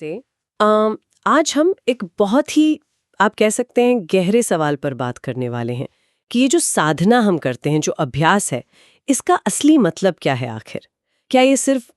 नमस्ते। आज हम एक बहुत ही आप कह सकते हैं गहरे सवाल पर बात करने वाले हैं कि ये जो साधना हम करते हैं, जो अभ्यास है, इसका असली मतलब क्या है आखिर? क्या ये सिर्फ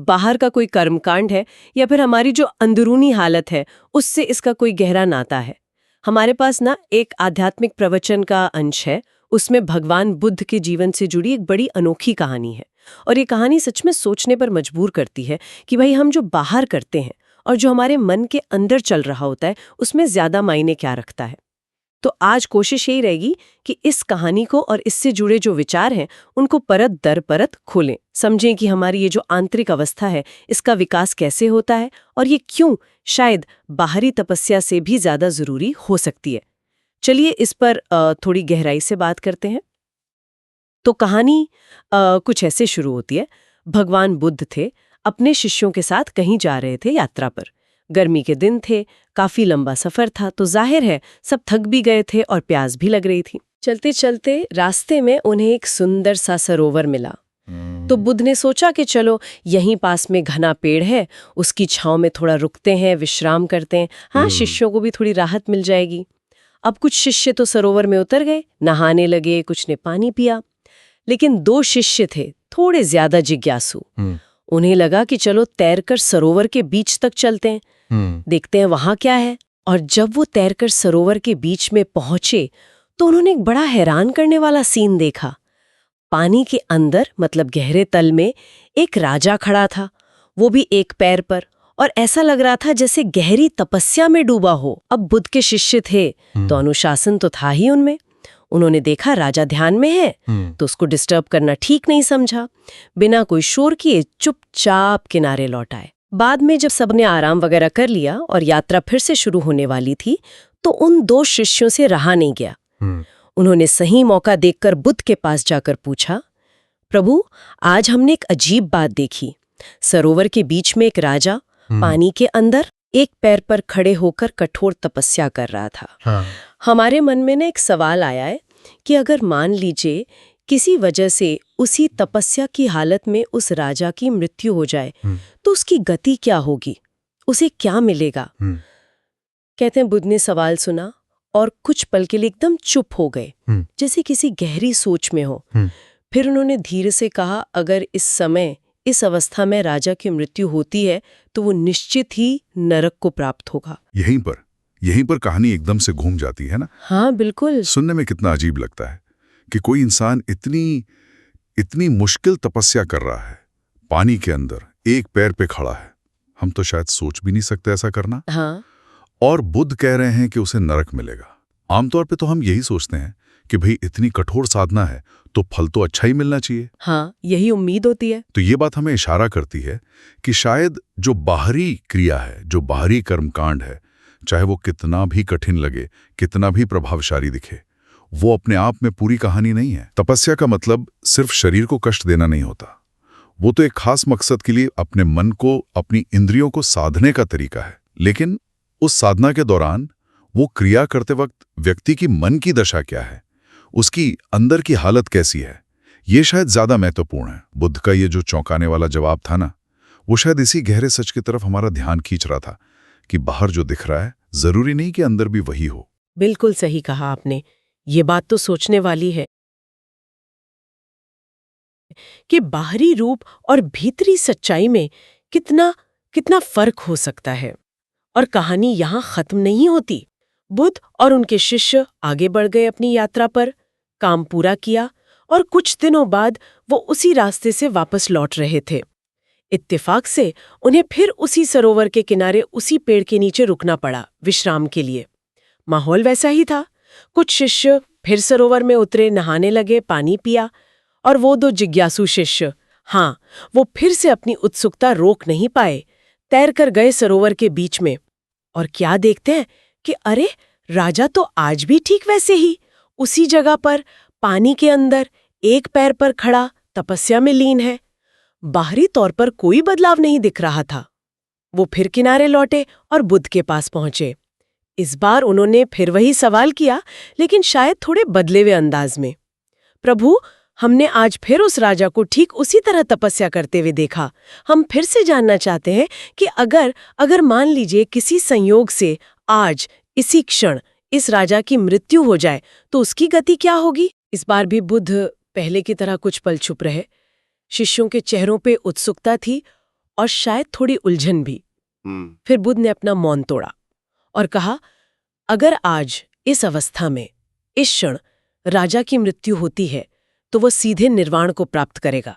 बाहर का कोई कर्मकांड है या फिर हमारी जो अंदरूनी हालत है उससे इसका कोई गहरा नाता है? हमारे पास ना एक आध्यात्मिक प्रवचन का अंश है, उसमें भगवान बुद्ध के जीवन से जुड़ी एक बड़ी अनोखी कहानी है और ये कहानी सच में सोचने पर मजबूर करती है कि भाई हम जो बाहर करते हैं और जो हमारे मन के अंदर चल रहा होता है उसमें ज्यादा मायने क्या रखता है। तो आज कोशिश यही रहेगी कि इस कहानी को और इससे जुड़े जो विचार हैं उनको परत दर परत खोलें, समझें कि हमारी ये जो आंतरिक अवस्था है इसका विकास कैसे होता है और ये क्यों शायद बाहरी तपस्या से भी ज्यादा जरूरी हो सकती है। चलिए इस पर थोड़ी गहराई से बात करते हैं। तो कहानी कुछ ऐसे शुरू होती है। भगवान बुद्ध थे, अपने शिष्यों के साथ कहीं जा रहे थे यात्रा पर। गर्मी के दिन थे, काफी लंबा सफर था, तो जाहिर है सब थक भी गए थे और प्यास भी लग रही थी। चलते चलते रास्ते में उन्हें एक सुंदर सा सरोवर मिला। तो बुद्ध ने सोचा कि चलो यहीं पास में घना पेड़ है, उसकी छांव में थोड़ा रुकते हैं, विश्राम करते हैं। हाँ, शिष्यों को भी थोड़ी राहत मिल जाएगी। अब कुछ शिष्य तो सरोवर में उतर गए, नहाने लगे, कुछ ने पानी पिया। लेकिन 2 शिष्य थे थोड़े ज्यादा जिज्ञासु। उन्हें लगा कि चलो तैरकर सरोवर के बीच तक चलते हैं, देखते हैं वहां क्या है। और जब वो तैरकर सरोवर के बीच में पहुंचे तो उन्होंने एक बड़ा हैरान करने वाला सीन देखा। पानी के अंदर गहरे तल में एक राजा खड़ा था, वो भी एक पैर पर, और ऐसा लग रहा था जैसे गहरी तपस्या में डूबा हो। अब बुद्ध के शिष्य थे तो अनुशासन तो था ही उनमें। उन्होंने देखा राजा ध्यान में है तो उसको डिस्टर्ब करना ठीक नहीं समझा। बिना कोई शोर किए चुपचाप किनारे लौट आए। बाद में जब सबने आराम वगैरह कर लिया और यात्रा फिर से शुरू होने वाली थी तो उन 2 शिष्यों से रहा नहीं गया। उन्होंने सही मौका देखकर बुद्ध के पास जाकर पूछा, प्रभु, आज हमने एक अजीब बात देखी। सरोवर के बीच में एक राजा पानी के अंदर एक पैर पर खड़े होकर कठोर तपस्या कर रहा था। हमारे मन में ना एक सवाल आया है कि अगर मान लीजिए किसी वजह से उसी तपस्या की हालत में उस राजा की मृत्यु हो जाए तो उसकी गति क्या होगी, उसे क्या मिलेगा? कहते हैं बुद्ध ने सवाल सुना और कुछ पल के लिए एकदम चुप हो गए, जैसे किसी गहरी सोच में हो। फिर उन्होंने धीरे से कहा, अगर इस समय इस अवस्था में राजा की मृत्यु होती है तो वो निश्चित ही नरक को प्राप्त होगा। यहीं पर कहानी एकदम से घूम जाती है ना। हाँ बिल्कुल। सुनने में कितना अजीब लगता है कि कोई इंसान इतनी मुश्किल तपस्या कर रहा है, पानी के अंदर एक पैर पे खड़ा है। हम तो शायद सोच भी नहीं सकते ऐसा करना। हाँ। और बुद्ध कह रहे हैं कि उसे नरक मिलेगा। आमतौर पे तो हम यही सोचते हैं कि भाई इतनी कठोर साधना है तो फल तो अच्छा ही मिलना चाहिए। हाँ, यही उम्मीद होती है। तो ये बात हमें इशारा करती है कि शायद जो बाहरी क्रिया है, जो बाहरी कर्मकांड है, चाहे वो कितना भी कठिन लगे, कितना भी प्रभावशाली दिखे, वो अपने आप में पूरी कहानी नहीं है। तपस्या का मतलब सिर्फ शरीर को कष्ट देना नहीं होता। वो तो एक खास मकसद के लिए अपने मन को, अपनी इंद्रियों को साधने का तरीका है। लेकिन उस साधना के दौरान वो क्रिया करते वक्त व्यक्ति की मन की दशा क्या है, उसकी अंदर की हालत कैसी है, ये शायद ज्यादा महत्वपूर्ण है। बुद्ध का ये जो चौंकाने वाला जवाब था ना, वो शायद इसी गहरे सच की तरफ हमारा ध्यान खींच रहा था कि बाहर जो दिख रहा है जरूरी नहीं कि अंदर भी वही हो। बिल्कुल सही कहा आपने। ये बात तो सोचने वाली है कि बाहरी रूप और भीतरी सच्चाई में कितना फर्क हो सकता है। और कहानी यहाँ खत्म नहीं होती। बुद्ध और उनके शिष्य आगे बढ़ गए अपनी यात्रा पर, काम पूरा किया और कुछ दिनों बाद वो उसी रास्ते से वापस लौट रहे थे। इत्तेफाक से उन्हें फिर उसी सरोवर के किनारे उसी पेड़ के नीचे रुकना पड़ा विश्राम के लिए। माहौल वैसा ही था। कुछ शिष्य फिर सरोवर में उतरे, नहाने लगे, पानी पिया। और वो 2 जिज्ञासु शिष्य, हाँ, वो फिर से अपनी उत्सुकता रोक नहीं पाए, तैरकर गए सरोवर के बीच में। और क्या देखते हैं कि अरे, राजा तो आज भी ठीक वैसे ही उसी जगह पर पानी के अंदर एक पैर पर खड़ा तपस्या में लीन है। बाहरी तौर पर कोई बदलाव नहीं दिख रहा था। वो फिर किनारे लौटे और बुद्ध के पास पहुंचे। इस बार उन्होंने फिर वही सवाल किया, लेकिन शायद थोड़े बदले हुए अंदाज में। प्रभु, हमने आज फिर उस राजा को ठीक उसी तरह तपस्या करते हुए देखा। हम फिर से जानना चाहते हैं कि अगर मान लीजिए किसी संयोग से आज इसी क्षण इस राजा की मृत्यु हो जाए तो उसकी गति क्या होगी। इस बार भी बुद्ध पहले की तरह कुछ पल चुप रहे। शिष्यों के चेहरों पे उत्सुकता थी और शायद थोड़ी उलझन भी। फिर बुद्ध ने अपना मौन तोड़ा और कहा, अगर आज इस अवस्था में इस क्षण राजा की मृत्यु होती है तो वह सीधे निर्वाण को प्राप्त करेगा।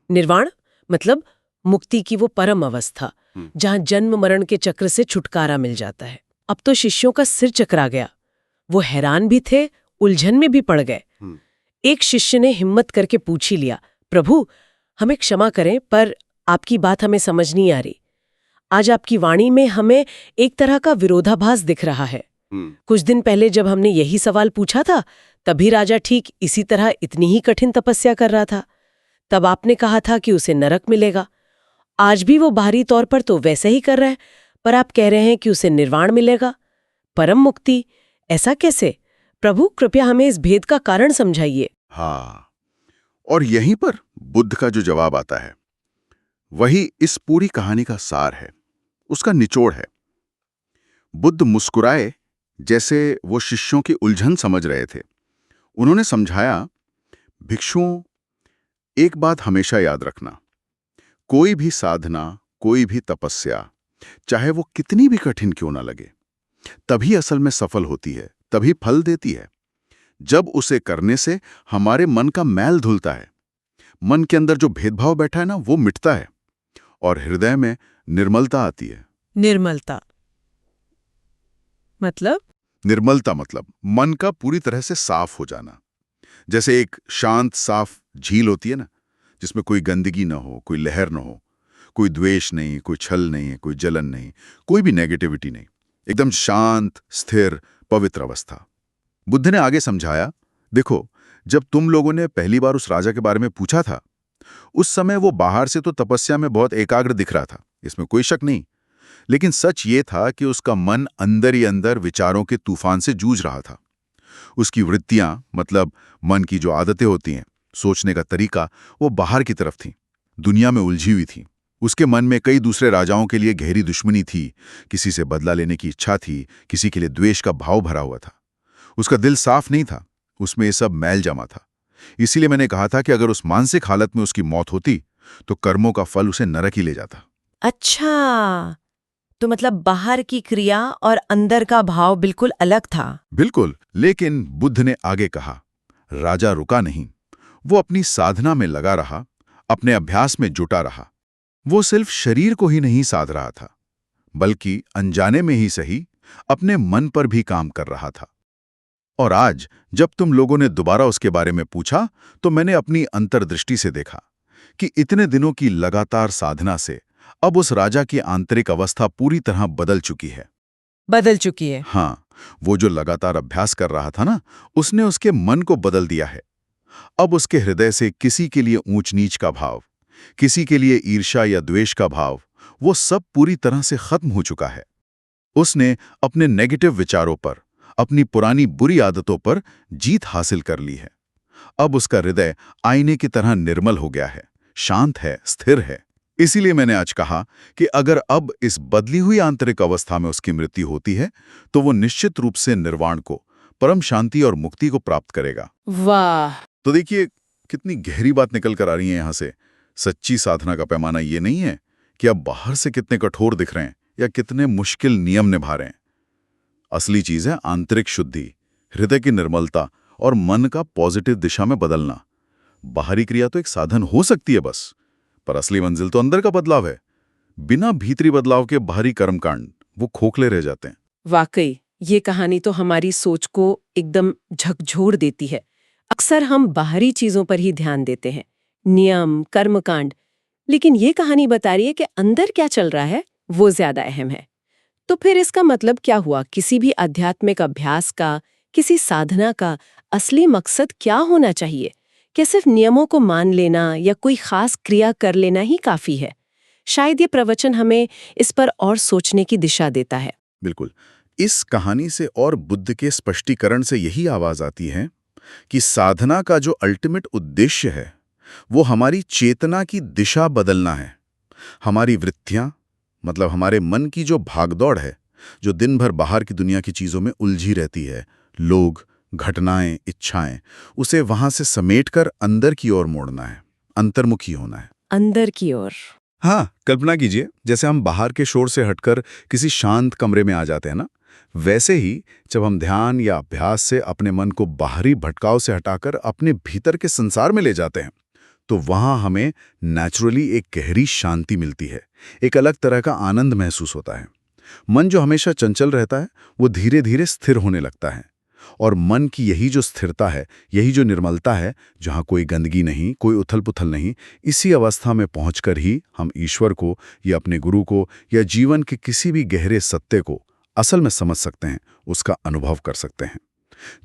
निर्वाण मतलब मुक्ति की वो परम अवस्था जहां जन्म मरण के चक्र से छुटकारा मिल जाता है। अब तो शिष्यों का सिर चकरा गया। वो हैरान भी थे, उलझन में भी पड़ गए। एक शिष्य ने हिम्मत करके पूछ ही लिया, प्रभु हमें क्षमा करें पर आपकी बात हमें समझ नहीं आ रही। आज आपकी वाणी में हमें एक तरह का विरोधाभास दिख रहा है। कुछ दिन पहले जब हमने यही सवाल पूछा था तभी राजा ठीक इसी तरह इतनी ही कठिन तपस्या कर रहा था। तब आपने कहा था कि उसे नरक मिलेगा। आज भी वो बाहरी तौर पर तो वैसे ही कर रहा है, पर आप कह रहे हैं कि उसे निर्वाण मिलेगा, परम मुक्ति। ऐसा कैसे? प्रभु कृपया हमें इस भेद का कारण समझाइए। हाँ, और यहीं पर बुद्ध का जो जवाब आता है वही इस पूरी कहानी का सार है, उसका निचोड़ है। बुद्ध मुस्कुराए जैसे वो शिष्यों की उलझन समझ रहे थे। उन्होंने समझाया, भिक्षुओं, एक बात हमेशा याद रखना, कोई भी साधना, कोई भी तपस्या, चाहे वो कितनी भी कठिन क्यों ना लगे, तभी असल में सफल होती है, तभी फल देती है जब उसे करने से हमारे मन का मैल धुलता है, मन के अंदर जो भेदभाव बैठा है ना वो मिटता है और हृदय में निर्मलता आती है। निर्मलता मतलब? निर्मलता मतलब मन का पूरी तरह से साफ हो जाना। जैसे एक शांत साफ झील होती है ना, जिसमें कोई गंदगी ना हो, कोई लहर ना हो, कोई द्वेष नहीं, कोई छल नहीं, कोई जलन नहीं, कोई भी नेगेटिविटी नहीं, एकदम शांत, स्थिर, पवित्र अवस्था। बुद्ध ने आगे समझाया, देखो, जब तुम लोगों ने पहली बार उस राजा के बारे में पूछा था, उस समय वो बाहर से तो तपस्या में बहुत एकाग्र दिख रहा था, इसमें कोई शक नहीं। लेकिन सच ये था कि उसका मन अंदर ही अंदर विचारों के तूफान से जूझ रहा था। उसकी वृत्तियां, मतलब मन की जो आदतें होती हैं, सोचने का तरीका, वो बाहर की तरफ थी, दुनिया में उलझी हुई थी। उसके मन में कई दूसरे राजाओं के लिए गहरी दुश्मनी थी, किसी से बदला लेने की इच्छा थी, किसी के लिए द्वेष का भाव भरा हुआ था। उसका दिल साफ नहीं था, उसमें ये सब मैल जमा था। इसीलिए मैंने कहा था कि अगर उस मानसिक हालत में उसकी मौत होती तो कर्मों का फल उसे नरक ही ले जाता। अच्छा, तो मतलब बाहर की क्रिया और अंदर का भाव बिल्कुल अलग था। बिल्कुल, लेकिन बुद्ध ने आगे कहा, राजा रुका नहीं, वो अपनी साधना में लगा रहा, अपने अभ्यास में जुटा रहा। वो सिर्फ शरीर को ही नहीं साध रहा था, बल्कि अनजाने में ही सही अपने मन पर भी काम कर रहा था। और आज जब तुम लोगों ने दोबारा उसके बारे में पूछा तो मैंने अपनी अंतर्दृष्टि से देखा कि इतने दिनों की लगातार साधना से अब उस राजा की आंतरिक अवस्था पूरी तरह बदल चुकी है। बदल चुकी है? हाँ, वो जो लगातार अभ्यास कर रहा था ना, उसने उसके मन को बदल दिया है। अब उसके हृदय से किसी के लिए ऊंच नीच का भाव, किसी के लिए ईर्ष्या या द्वेष का भाव, वो सब पूरी तरह से खत्म हो चुका है। उसने अपने नेगेटिव विचारों पर, अपनी पुरानी बुरी आदतों पर जीत हासिल कर ली है। अब उसका हृदय आईने की तरह निर्मल हो गया है, शांत है, स्थिर है। इसीलिए मैंने आज कहा कि अगर अब इस बदली हुई आंतरिक अवस्था में उसकी मृत्यु होती है तो वो निश्चित रूप से निर्वाण को, परम शांति और मुक्ति को प्राप्त करेगा। वाह! तो देखिए कितनी गहरी बात निकल कर आ रही है यहां से। सच्ची साधना का पैमाना ये नहीं है कि आप बाहर से कितने कठोर दिख रहे हैं या कितने मुश्किल नियम निभा रहे हैं। असली चीज है आंतरिक शुद्धि, हृदय की निर्मलता और मन का पॉजिटिव दिशा में बदलना। बाहरी क्रिया तो एक साधन हो सकती है बस, पर असली मंजिल तो अंदर का बदलाव है। बिना भीतरी बदलाव के बाहरी कर्मकांड वो खोखले रह जाते हैं। वाकई ये कहानी तो हमारी सोच को एकदम झकझोर देती है। अक्सर हम बाहरी चीजों पर ही ध्यान देते हैं, नियम, कर्मकांड, लेकिन ये कहानी बता रही है कि अंदर क्या चल रहा है वो ज्यादा अहम है। तो फिर इसका मतलब क्या हुआ? किसी भी आध्यात्मिक अभ्यास का, किसी साधना का असली मकसद क्या होना चाहिए? क्या सिर्फ नियमों को मान लेना या कोई खास क्रिया कर लेना ही काफी है? शायद ये प्रवचन हमें इस पर और सोचने की दिशा देता है। बिल्कुल, इस कहानी से और बुद्ध के स्पष्टीकरण से यही आवाज आती है कि साधना का जो अल्टीमेट उद्देश्य है वो हमारी चेतना की दिशा बदलना है। हमारी वृत्तियां, मतलब हमारे मन की जो भागदौड़ है, जो दिन भर बाहर की दुनिया की चीजों में उलझी रहती है, लोग, घटनाएं, इच्छाएं, उसे वहां से समेटकर अंदर की ओर मोड़ना है, अंतर्मुखी होना है। अंदर की ओर। हाँ, कल्पना कीजिए जैसे हम बाहर के शोर से हटकर किसी शांत कमरे में आ जाते हैं ना, वैसे ही जब हम ध्यान या अभ्यास से अपने मन को बाहरी भटकाव से हटाकर अपने भीतर के संसार में ले जाते हैं, तो वहां हमें नेचुरली एक गहरी शांति मिलती है, एक अलग तरह का आनंद महसूस होता है। मन जो हमेशा चंचल रहता है, वो धीरे धीरे स्थिर होने लगता है। और मन की यही जो स्थिरता है, यही जो निर्मलता है, जहाँ कोई गंदगी नहीं, कोई उथल-पुथल नहीं, इसी अवस्था में पहुंचकर ही हम ईश्वर को या अपने गुरु को या जीवन के किसी भी गहरे सत्य को असल में समझ सकते हैं, उसका अनुभव कर सकते हैं।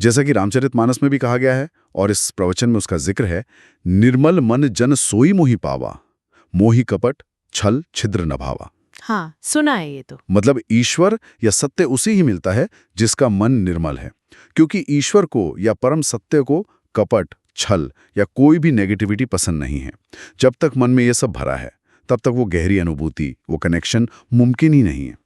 जैसा कि रामचरितमानस में भी कहा गया है और इस प्रवचन में उसका जिक्र है, निर्मल मन जन सोई मोहि पावा, मोहि कपट छल छिद्र न भावा। हाँ, सुना है ये तो। मतलब ईश्वर या सत्य उसी ही मिलता है जिसका मन निर्मल है, क्योंकि ईश्वर को या परम सत्य को कपट, छल या कोई भी नेगेटिविटी पसंद नहीं है। जब तक मन में ये सब भरा है, तब तक वो गहरी अनुभूति, वो कनेक्शन मुमकिन ही नहीं है।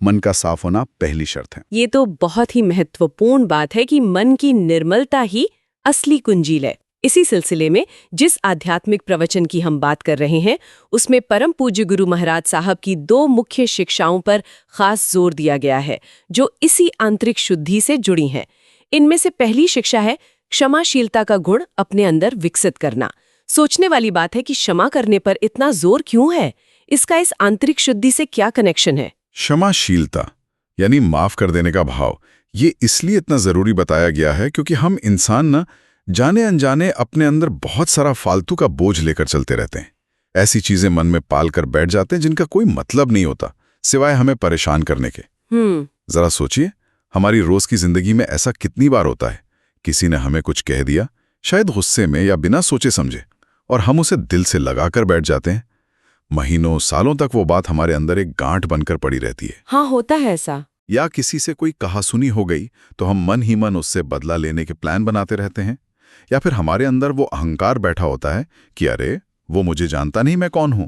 मन का साफ होना पहली शर्त है। ये तो बहुत ही महत्वपूर्ण बात है कि मन की निर्मलता ही असली कुंजील है। इसी सिलसिले में जिस आध्यात्मिक प्रवचन की हम बात कर रहे हैं, उसमें परम पूज्य गुरु महाराज साहब की 2 मुख्य शिक्षाओं पर खास जोर दिया गया है, जो इसी आंतरिक शुद्धि से जुड़ी हैं। इनमें से पहली शिक्षा है क्षमाशीलता का गुण अपने अंदर विकसित करना। सोचने वाली बात है कि क्षमा करने पर इतना जोर क्यों है? इसका इस आंतरिक शुद्धि से क्या कनेक्शन है? क्षमाशीलता यानी माफ कर देने का भाव, ये इसलिए इतना जरूरी बताया गया है क्योंकि हम इंसान ना जाने अनजाने अपने अंदर बहुत सारा फालतू का बोझ लेकर चलते रहते हैं। ऐसी चीजें मन में पाल कर बैठ जाते हैं जिनका कोई मतलब नहीं होता, सिवाय हमें परेशान करने के। जरा सोचिए, हमारी रोज की जिंदगी में ऐसा कितनी बार होता है, किसी ने हमें कुछ कह दिया, शायद गुस्से में या बिना सोचे समझे, और हम उसे दिल से लगाकर बैठ जाते हैं। महीनों सालों तक वो बात हमारे अंदर एक गांठ बनकर पड़ी रहती है। हाँ, होता है ऐसा। या किसी से कोई कहासुनी हो गई तो हम मन ही मन उससे बदला लेने के प्लान बनाते रहते हैं। या फिर हमारे अंदर वो अहंकार बैठा होता है कि अरे वो मुझे जानता नहीं मैं कौन हूं,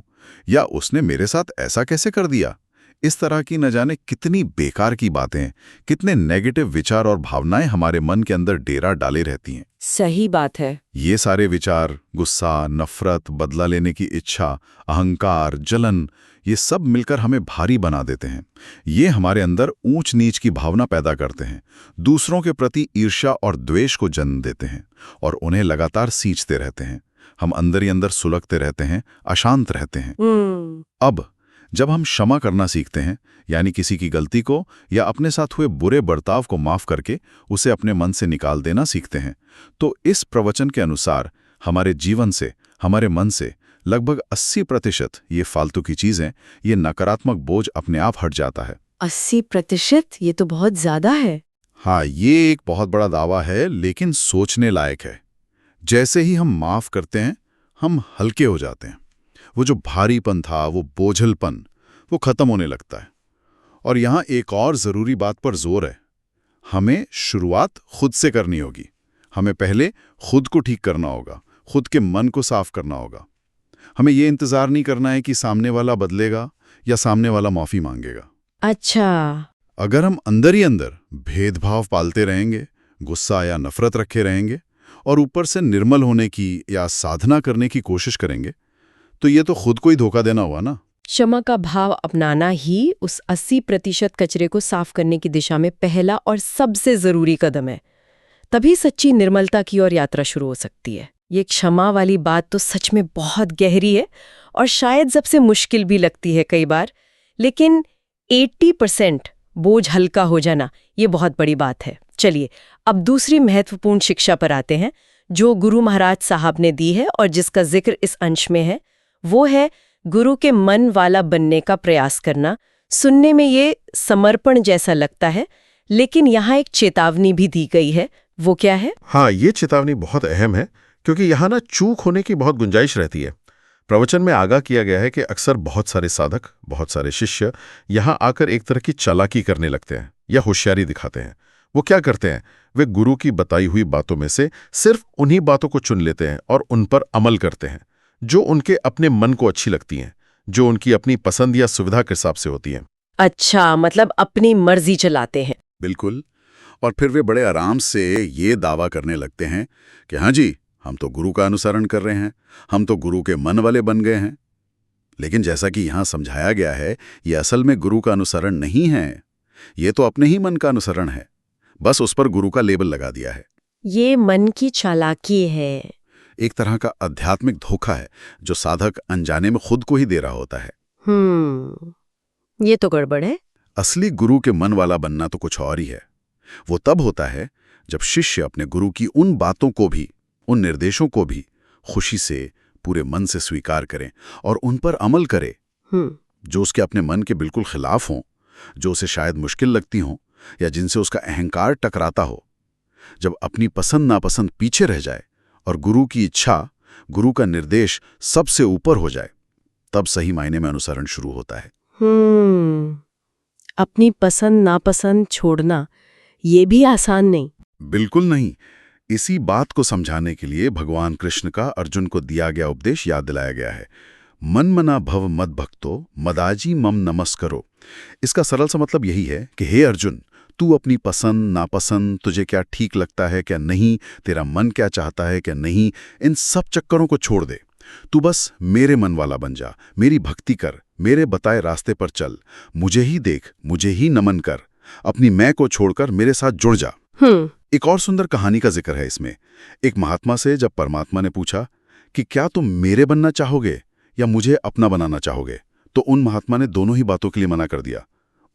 या उसने मेरे साथ ऐसा कैसे कर दिया। इस तरह की न जाने कितनी बेकार की बातें, कितने नेगेटिव विचार और भावनाएं हमारे मन के अंदर डेरा डाले रहती हैं। सही बात है। ये सारे विचार, गुस्सा, नफरत, बदला लेने की इच्छा, अहंकार, जलन, ये सब मिलकर हमें भारी बना देते हैं। ये हमारे अंदर ऊंच नीच की भावना पैदा करते हैं, दूसरों के प्रति ईर्ष्या और द्वेष को जन्म देते हैं और उन्हें लगातार सींचते रहते हैं। हम अंदर ही अंदर सुलगते रहते हैं, अशांत रहते हैं। अब जब हम क्षमा करना सीखते हैं, यानी किसी की गलती को या अपने साथ हुए बुरे बर्ताव को माफ करके उसे अपने मन से निकाल देना सीखते हैं, तो इस प्रवचन के अनुसार हमारे जीवन से, हमारे मन से लगभग 80% ये फालतू की चीजें, ये नकारात्मक बोझ अपने आप हट जाता है। 80%? ये तो बहुत ज्यादा है। हाँ, ये एक बहुत बड़ा दावा है, लेकिन सोचने लायक है। जैसे ही हम माफ करते हैं, हम हल्के हो जाते हैं। वो जो भारीपन था, वो बोझलपन, वो खत्म होने लगता है। और यहाँ एक और जरूरी बात पर जोर है, हमें शुरुआत खुद से करनी होगी। हमें पहले खुद को ठीक करना होगा, खुद के मन को साफ करना होगा। हमें ये इंतजार नहीं करना है कि सामने वाला बदलेगा या सामने वाला माफी मांगेगा। अच्छा। अगर हम अंदर ही अंदर भेदभाव पालते रहेंगे, गुस्सा या नफरत रखे रहेंगे और ऊपर से निर्मल होने की या साधना करने की कोशिश करेंगे, तो ये तो खुद को ही धोखा देना हुआ ना। क्षमा का भाव अपनाना ही उस 80% कचरे को साफ करने की दिशा में पहला और सबसे जरूरी कदम है। तभी सच्ची निर्मलता की ओर यात्रा शुरू हो सकती है। ये क्षमा वाली बात तो सच में बहुत गहरी है और शायद सबसे मुश्किल भी लगती है कई बार, लेकिन 80% बोझ हल्का हो जाना, ये बहुत बड़ी बात है। चलिए अब दूसरी महत्वपूर्ण शिक्षा पर आते हैं, जो गुरु महाराज साहब ने दी है और जिसका जिक्र इस अंश में है। वो है गुरु के मन वाला बनने का प्रयास करना। सुनने में ये समर्पण जैसा लगता है, लेकिन यहाँ एक चेतावनी भी दी गई है। वो क्या है? हाँ, ये चेतावनी बहुत अहम है, क्योंकि यहाँ ना चूक होने की बहुत गुंजाइश रहती है। प्रवचन में आगाह किया गया है कि अक्सर बहुत सारे साधक, बहुत सारे शिष्य यहाँ आकर एक तरह की चालाकी करने लगते हैं या होशियारी दिखाते हैं। वो क्या करते हैं? वे गुरु की बताई हुई बातों में से सिर्फ उन्हीं बातों को चुन लेते हैं और उन पर अमल करते हैं जो उनके अपने मन को अच्छी लगती हैं, जो उनकी अपनी पसंद या सुविधा के हिसाब से होती हैं। अच्छा, मतलब अपनी मर्जी चलाते हैं। बिल्कुल। और फिर वे बड़े आराम से ये दावा करने लगते हैं कि हाँ जी, हम तो गुरु का अनुसरण कर रहे हैं, हम तो गुरु के मन वाले बन गए हैं। लेकिन जैसा कि यहाँ समझाया गया है, ये असल में गुरु का अनुसरण नहीं है। ये तो अपने ही मन का अनुसरण है, बस उस पर गुरु का लेबल लगा दिया है। ये मन की चालाकी है। एक तरह का आध्यात्मिक धोखा है जो साधक अनजाने में खुद को ही दे रहा होता है। ये तो गड़बड़ है। असली गुरु के मन वाला बनना तो कुछ और ही है। वो तब होता है जब शिष्य अपने गुरु की उन बातों को भी, उन निर्देशों को भी खुशी से, पूरे मन से स्वीकार करें और उन पर अमल करे, जो उसके अपने मन के बिल्कुल खिलाफ हों, जो उसे शायद मुश्किल लगती हों या जिनसे उसका अहंकार टकराता हो। जब अपनी पसंद नापसंद पीछे रह जाए और गुरु की इच्छा, गुरु का निर्देश सबसे ऊपर हो जाए, तब सही मायने में अनुसरण शुरू होता है। अपनी पसंद नापसंद छोड़ना ये भी आसान नहीं। बिल्कुल नहीं। इसी बात को समझाने के लिए भगवान कृष्ण का अर्जुन को दिया गया उपदेश याद दिलाया गया है। मन मना भव मद भक्तो मदाजी मम नमस्करो। इसका सरल सा मतलब यही है कि हे अर्जुन, तू अपनी पसंद नापसंद, तुझे क्या ठीक लगता है क्या नहीं, तेरा मन क्या चाहता है क्या नहीं, इन सब चक्करों को छोड़ दे। तू बस मेरे मन वाला बन जा, मेरी भक्ति कर, मेरे बताए रास्ते पर चल, मुझे ही देख, मुझे ही नमन कर, अपनी मैं को छोड़कर मेरे साथ जुड़ जा। एक और सुंदर कहानी का जिक्र है इसमें। एक महात्मा से जब परमात्मा ने पूछा कि क्या तुम मेरे बनना चाहोगे या मुझे अपना बनाना चाहोगे, तो उन महात्मा ने दोनों ही बातों के लिए मना कर दिया।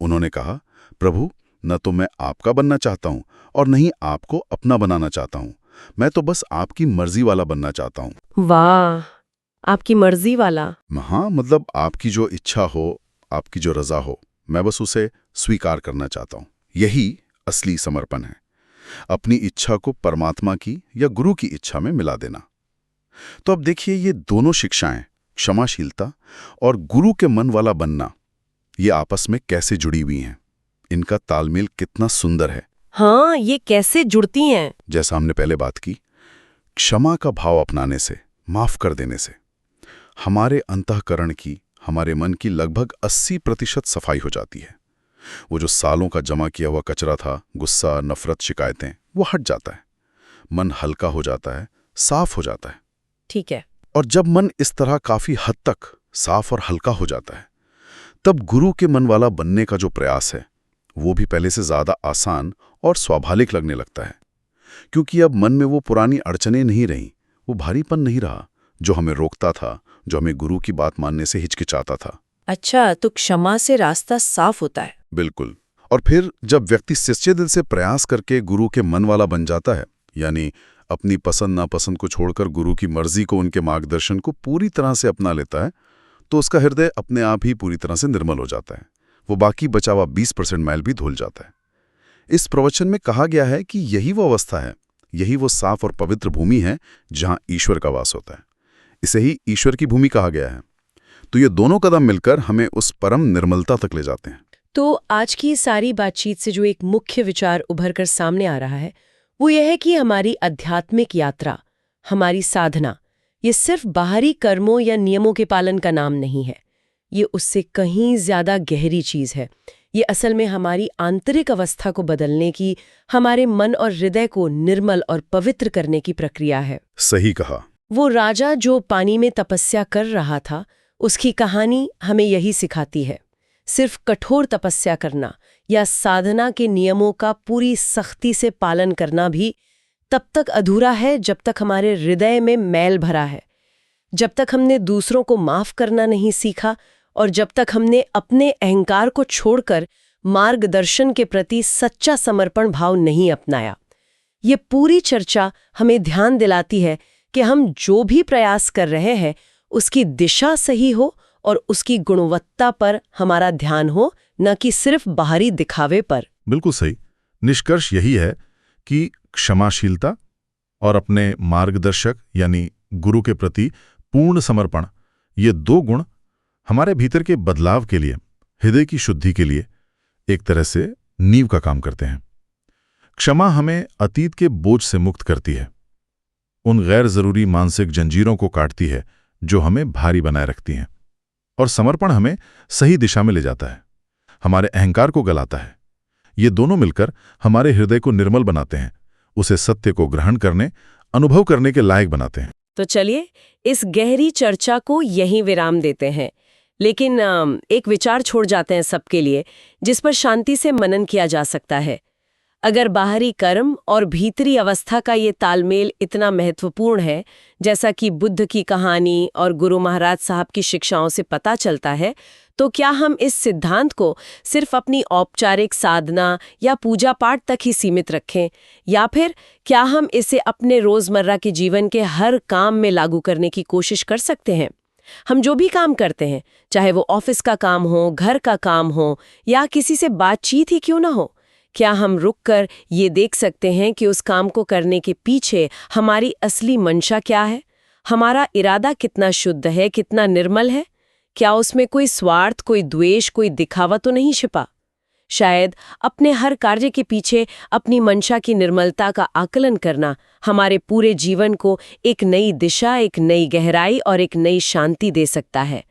उन्होंने कहा, प्रभु, न तो मैं आपका बनना चाहता हूं और न ही आपको अपना बनाना चाहता हूं, मैं तो बस आपकी मर्जी वाला बनना चाहता हूं। वाह, आपकी मर्जी वाला। हाँ, मतलब आपकी जो इच्छा हो, आपकी जो रजा हो, मैं बस उसे स्वीकार करना चाहता हूं। यही असली समर्पण है, अपनी इच्छा को परमात्मा की या गुरु की इच्छा में मिला देना। तो अब देखिए, ये दोनों शिक्षाएं, क्षमाशीलता और गुरु के मन वाला बनना, ये आपस में कैसे जुड़ी हुई हैं। इनका तालमेल कितना सुंदर है। हाँ, ये कैसे जुड़ती हैं? जैसा हमने पहले बात की, क्षमा का भाव अपनाने से, माफ कर देने से हमारे अंतःकरण की, हमारे मन की लगभग 80% सफाई हो जाती है। वो जो सालों का जमा किया हुआ कचरा था, गुस्सा, नफरत, शिकायतें, वो हट जाता है। मन हल्का हो जाता है, साफ हो जाता है। ठीक है। और जब मन इस तरह काफी हद तक साफ और हल्का हो जाता है, तब गुरु के मन वाला बनने का जो प्रयास है, वो भी पहले से ज्यादा आसान और स्वाभाविक लगने लगता है। क्योंकि अब मन में वो पुरानी अड़चनें नहीं रहीं, वो भारीपन नहीं रहा जो हमें रोकता था, जो हमें गुरु की बात मानने से हिचकिचाता था। अच्छा, तो क्षमा से रास्ता साफ होता है। बिल्कुल। और फिर जब व्यक्ति सच्चे दिल से प्रयास करके गुरु के मन वाला बन जाता है, यानी अपनी पसंद नापसंद को छोड़कर गुरु की मर्जी को, उनके मार्गदर्शन को पूरी तरह से अपना लेता है, तो उसका हृदय अपने आप ही पूरी तरह से निर्मल हो जाता है। वो बाकी बचा हुआ 20% मैल भी धुल जाता है। इस प्रवचन में कहा गया है कि यही वो अवस्था है, यही वो साफ और पवित्र भूमि है जहां ईश्वर का वास होता है। इसे ही ईश्वर की भूमि कहा गया है। तो ये दोनों कदम मिलकर हमें उस परम निर्मलता तक ले जाते हैं। तो आज की सारी बातचीत से जो एक मुख्य विचार उभर कर सामने आ रहा है, वो यह है कि हमारी आध्यात्मिक यात्रा, हमारी साधना, ये सिर्फ बाहरी कर्मों या नियमों के पालन का नाम नहीं है। ये उससे कहीं ज्यादा गहरी चीज है। ये असल में हमारी आंतरिक अवस्था को बदलने की, हमारे मन और हृदय को निर्मल और पवित्र करने की प्रक्रिया है। सही कहा। वो राजा जो पानी में तपस्या कर रहा था, उसकी कहानी हमें यही सिखाती है। सिर्फ कठोर तपस्या करना या साधना के नियमों का पूरी सख्ती से पालन करना भी तब तक अधूरा है जब तक हमारे हृदय में मैल भरा है, जब तक हमने दूसरों को माफ करना नहीं सीखा और जब तक हमने अपने अहंकार को छोड़कर मार्गदर्शन के प्रति सच्चा समर्पण भाव नहीं अपनाया। ये पूरी चर्चा हमें ध्यान दिलाती है कि हम जो भी प्रयास कर रहे हैं, उसकी दिशा सही हो और उसकी गुणवत्ता पर हमारा ध्यान हो, न कि सिर्फ बाहरी दिखावे पर। बिल्कुल सही। निष्कर्ष यही है कि क्षमाशीलता और अपने मार्गदर्शक यानी गुरु के प्रति पूर्ण समर्पण, ये दो गुण हमारे भीतर के बदलाव के लिए, हृदय की शुद्धि के लिए एक तरह से नींव का काम करते हैं। क्षमा हमें अतीत के बोझ से मुक्त करती है, उन गैर जरूरी मानसिक जंजीरों को काटती है जो हमें भारी बनाए रखती हैं। और समर्पण हमें सही दिशा में ले जाता है, हमारे अहंकार को गलाता है। ये दोनों मिलकर हमारे हृदय को निर्मल बनाते हैं, उसे सत्य को ग्रहण करने, अनुभव करने के लायक बनाते हैं। तो चलिए इस गहरी चर्चा को यहीं विराम देते हैं, लेकिन एक विचार छोड़ जाते हैं सबके लिए, जिस पर शांति से मनन किया जा सकता है। अगर बाहरी कर्म और भीतरी अवस्था का ये तालमेल इतना महत्वपूर्ण है, जैसा कि बुद्ध की कहानी और गुरु महाराज साहब की शिक्षाओं से पता चलता है, तो क्या हम इस सिद्धांत को सिर्फ अपनी औपचारिक साधना या पूजा पाठ तक ही सीमित रखें, या फिर क्या हम इसे अपने रोजमर्रा के जीवन के हर काम में लागू करने की कोशिश कर सकते हैं? हम जो भी काम करते हैं, चाहे वो ऑफिस का काम हो, घर का काम हो या किसी से बातचीत ही क्यों ना हो, क्या हम रुककर ये देख सकते हैं कि उस काम को करने के पीछे हमारी असली मंशा क्या है? हमारा इरादा कितना शुद्ध है, कितना निर्मल है? क्या उसमें कोई स्वार्थ, कोई द्वेष, कोई दिखावा तो नहीं छिपा? शायद अपने हर कार्य के पीछे अपनी मंशा की निर्मलता का आकलन करना हमारे पूरे जीवन को एक नई दिशा, एक नई गहराई और एक नई शांति दे सकता है।